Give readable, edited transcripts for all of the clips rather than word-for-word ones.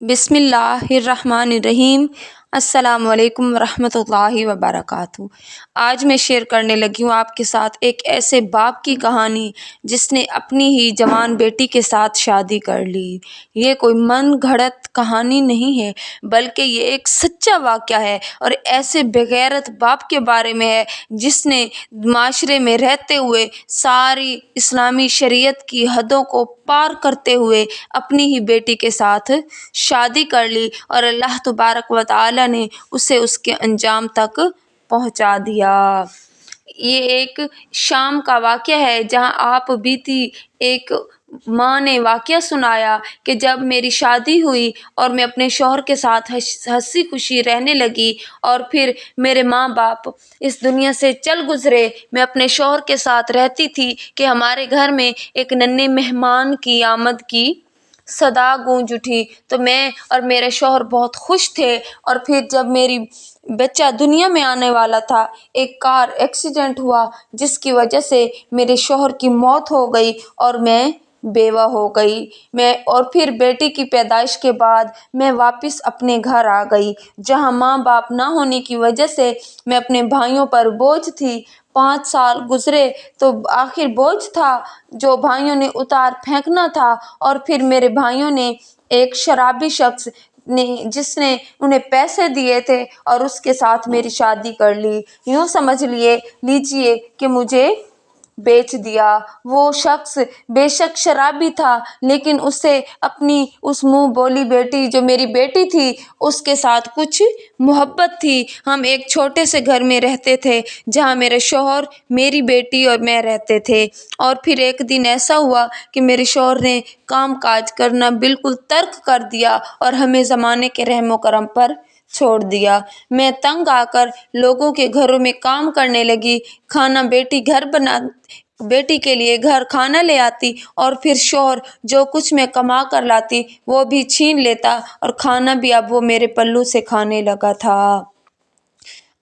بسم اللہ الرحمن الرحیم۔ السلام علیکم ورحمۃ اللہ وبرکاتہ۔ آج میں شیئر کرنے لگی ہوں آپ کے ساتھ ایک ایسے باپ کی کہانی جس نے اپنی ہی جوان بیٹی کے ساتھ شادی کر لی۔ یہ کوئی من گھڑت کہانی نہیں ہے بلکہ یہ ایک سچا واقعہ ہے اور ایسے بغیرت باپ کے بارے میں ہے جس نے معاشرے میں رہتے ہوئے ساری اسلامی شریعت کی حدوں کو پار کرتے ہوئے اپنی ہی بیٹی کے ساتھ شادی کر لی اور اللہ تبارک و تعالیٰ نے اسے اس کے انجام تک پہنچا دیا۔ یہ ایک شام کا واقعہ ہے جہاں آپ بیتی ایک ماں نے واقعہ سنایا کہ جب میری شادی ہوئی اور میں اپنے شوہر کے ساتھ ہنسی خوشی رہنے لگی اور پھر میرے ماں باپ اس دنیا سے چل گزرے، میں اپنے شوہر کے ساتھ رہتی تھی کہ ہمارے گھر میں ایک ننھے مہمان کی آمد کی صدا گونج اٹھی تو میں اور میرے شوہر بہت خوش تھے۔ اور پھر جب میری بچہ دنیا میں آنے والا تھا، ایک کار ایکسیڈنٹ ہوا جس کی وجہ سے میرے شوہر کی موت ہو گئی اور میں بیوہ ہو گئی۔ اور پھر بیٹی کی پیدائش کے بعد میں واپس اپنے گھر آ گئی جہاں ماں باپ نہ ہونے کی وجہ سے میں اپنے بھائیوں پر بوجھ تھی۔ 5 سال گزرے تو آخر بوجھ تھا جو بھائیوں نے اتار پھینکنا تھا، اور پھر میرے بھائیوں نے ایک شرابی شخص نے جس نے انہیں پیسے دیے تھے اور اس کے ساتھ میری شادی کر لی۔ یوں سمجھ لیجیے کہ مجھے بیچ دیا۔ وہ شخص بے شک شرابی تھا لیکن اسے اپنی اس منہ بولی بیٹی جو میری بیٹی تھی اس کے ساتھ کچھ محبت تھی۔ ہم ایک چھوٹے سے گھر میں رہتے تھے جہاں میرے شوہر، میری بیٹی اور میں رہتے تھے۔ اور پھر ایک دن ایسا ہوا کہ میرے شوہر نے کام کاج کرنا بالکل ترک کر دیا اور ہمیں زمانے کے رحم و کرم پر چھوڑ دیا۔ میں تنگ آ کر لوگوں کے گھروں میں کام کرنے لگی۔ بیٹی کے لیے گھر کھانا لے آتی اور پھر شوہر جو کچھ میں کما کر لاتی وہ بھی چھین لیتا اور کھانا بھی اب وہ میرے پلوں سے کھانے لگا تھا۔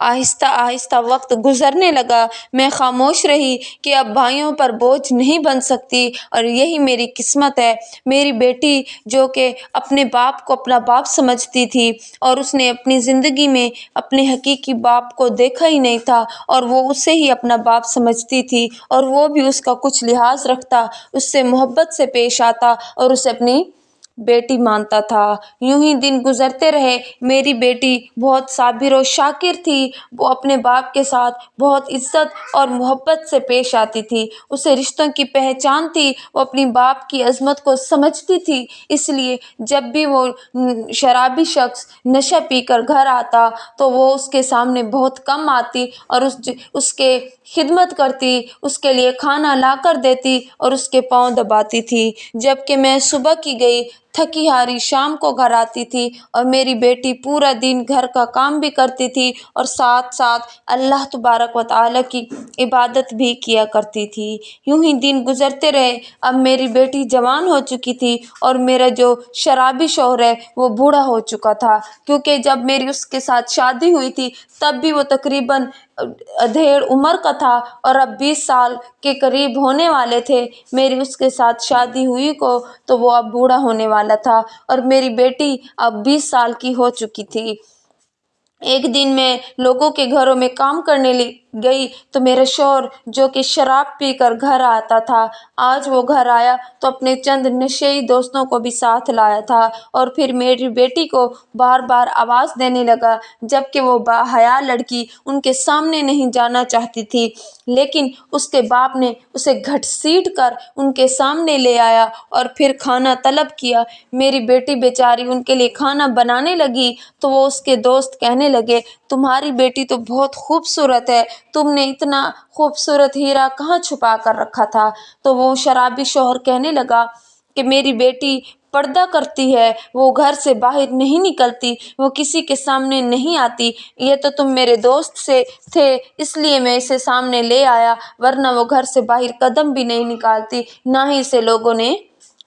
آہستہ آہستہ وقت گزرنے لگا، میں خاموش رہی کہ اب بھائیوں پر بوجھ نہیں بن سکتی اور یہی میری قسمت ہے۔ میری بیٹی جو کہ اپنے باپ کو اپنا باپ سمجھتی تھی اور اس نے اپنی زندگی میں اپنے حقیقی باپ کو دیکھا ہی نہیں تھا اور وہ اسے ہی اپنا باپ سمجھتی تھی اور وہ بھی اس کا کچھ لحاظ رکھتا، اس سے محبت سے پیش آتا اور اسے اپنی بیٹی مانتا تھا۔ یوں ہی دن گزرتے رہے۔ میری بیٹی بہت صابر و شاکر تھی، وہ اپنے باپ کے ساتھ بہت عزت اور محبت سے پیش آتی تھی، اسے رشتوں کی پہچان تھی، وہ اپنی باپ کی عظمت کو سمجھتی تھی۔ اس لیے جب بھی وہ شرابی شخص نشہ پی کر گھر آتا تو وہ اس کے سامنے بہت کم آتی اور اس کے خدمت کرتی، اس کے لیے کھانا لا کر دیتی اور اس کے پاؤں دباتی تھی، جبکہ میں صبح کی گئی تھکی ہاری شام کو گھر آتی تھی اور میری بیٹی پورا دن گھر کا کام بھی کرتی تھی اور ساتھ ساتھ اللہ تبارک و تعالیٰ کی عبادت بھی کیا کرتی تھی۔ یوں ہی دن گزرتے رہے۔ اب میری بیٹی جوان ہو چکی تھی اور میرا جو شرابی شوہر ہے وہ بوڑھا ہو چکا تھا، کیونکہ جب میری اس کے ساتھ شادی ہوئی تھی تب بھی وہ تقریباً ادھیڑ عمر کا تھا اور اب 20 سال کے قریب ہونے والے تھے۔ میری اس کے ساتھ شادی ہوئی کو تو وہ اب بوڑھا ہونے والا تھا اور میری بیٹی اب 20 سال کی ہو چکی تھی۔ ایک دن میں لوگوں کے گھروں میں کام کرنے گئی تو میرا شوہر جو کہ شراب پی کر گھر آتا تھا، آج وہ گھر آیا تو اپنے چند نشئی دوستوں کو بھی ساتھ لایا تھا اور پھر میری بیٹی کو بار بار آواز دینے لگا، جبکہ وہ باحیا لڑکی ان کے سامنے نہیں جانا چاہتی تھی، لیکن اس کے باپ نے اسے گھسیٹ کر ان کے سامنے لے آیا اور پھر کھانا طلب کیا۔ میری بیٹی بیچاری ان کے لیے کھانا بنانے لگی تو وہ اس کے دوست کہنے لگے، تمہاری بیٹی تو بہت خوبصورت ہے، تم نے اتنا خوبصورت ہیرا کہاں چھپا کر رکھا تھا؟ تو وہ شرابی شوہر کہنے لگا کہ میری بیٹی پردہ کرتی ہے، وہ گھر سے باہر نہیں نکلتی، وہ کسی کے سامنے نہیں آتی، یہ تو تم میرے دوست سے تھے اس لیے میں اسے سامنے لے آیا، ورنہ وہ گھر سے باہر قدم بھی نہیں نکالتی، نہ ہی اسے لوگوں نے